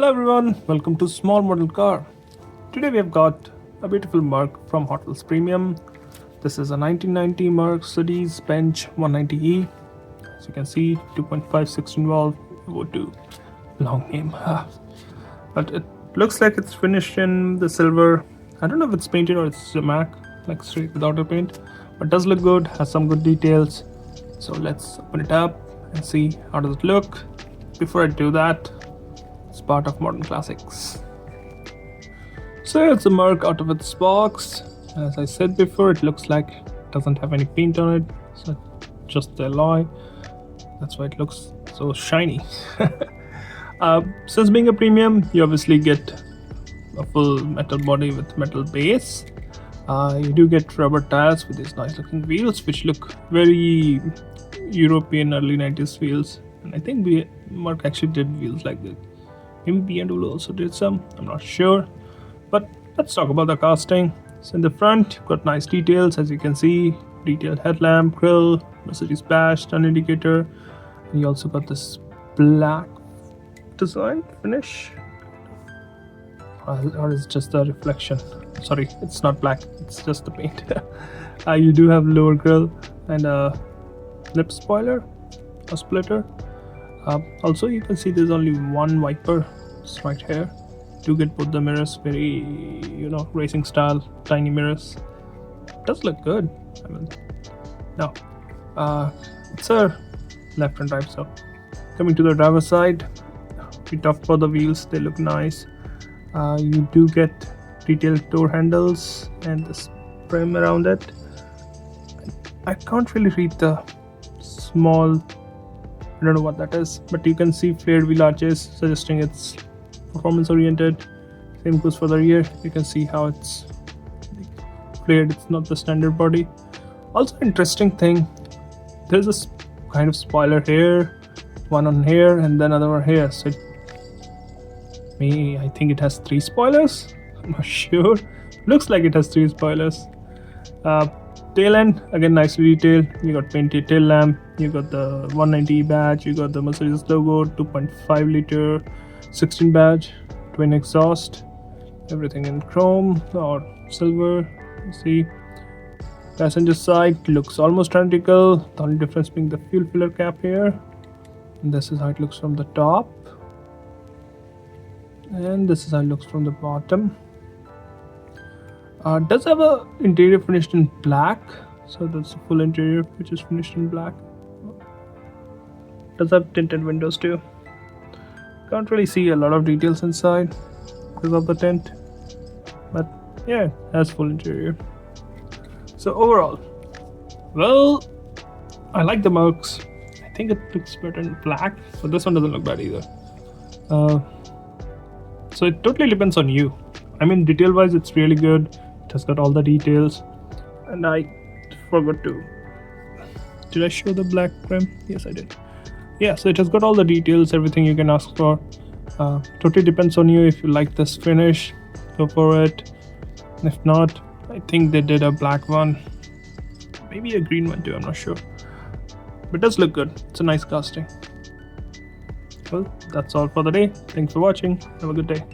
Hello everyone, welcome to Small Model Car. Today we have got a beautiful Merc from Hotwheels Premium. This is a 1990 Mercedes Benz 190E. As you can see, 2.5-16 valve Evo 2. Long name. But it looks like it's finished in the silver. I don't know if it's painted or it's a matte, like straight without a paint. But it does look good, has some good details. So let's open it up and see how does it look. Before I do that, it's part of Modern Classics. So it's a Merc out of its box. As I said before, it looks like it doesn't have any paint on it, so just the alloy. That's why it looks so shiny. Since being a premium, you obviously get a full metal body with metal base. You do get rubber tires with these nice looking wheels, which look very European early 90s wheels. And I think Merc actually did wheels like this. Maybe BMW also did some, I'm not sure. But let's talk about the casting. So in the front, you've got nice details, as you can see. Detailed headlamp, grille, Mercedes badge, turn indicator. And you also got this black design finish. Or is it just the reflection? Sorry, it's not black, it's just the paint. You do have lower grille and a lip spoiler, a splitter. Also, you can see there's only one wiper, just right here. Do get both the mirrors, very, racing style, tiny mirrors. Does look good. I mean, now, it's a left and right. So, coming to the driver's side, we talked about the wheels. They look nice. You do get detailed door handles and this frame around it. I can't really read the small. I don't know what that is, but you can see flared wheel arches, suggesting it's performance oriented. Same goes for the rear. You can see how it's flared, it's not the standard body. Also, interesting thing, there's this kind of spoiler here, one on here and then another one here. So I think it has 3 spoilers. I'm not sure. Looks like it has 3 spoilers. Tail end, again nicely detailed. You got painted tail lamp, you got the 190E badge, you got the Mercedes logo, 2.5 liter 16 badge, twin exhaust, everything in chrome or silver. You see, passenger side looks almost identical, the only difference being the fuel filler cap here. And this is how it looks from the top, and this is how it looks from the bottom. Does have a interior finished in black, so that's the full interior which is finished in black. Does have tinted windows too. Can't really see a lot of details inside because of the tint, but yeah, it has full interior. So overall, well, I like the Mercs. I think it looks better in black, but this one doesn't look bad either. So it totally depends on you. I mean, detail wise it's really good. It has got all the details, and I forgot to, did I show the black trim? Yes, I did. Yeah, so it has got all the details, everything you can ask for. Totally depends on you. If you like this finish, go for it. If not, I think they did a black one, maybe a green one too, I'm not sure, but it does look good. It's a nice casting. Well, that's all for the day. Thanks for watching. Have a good day.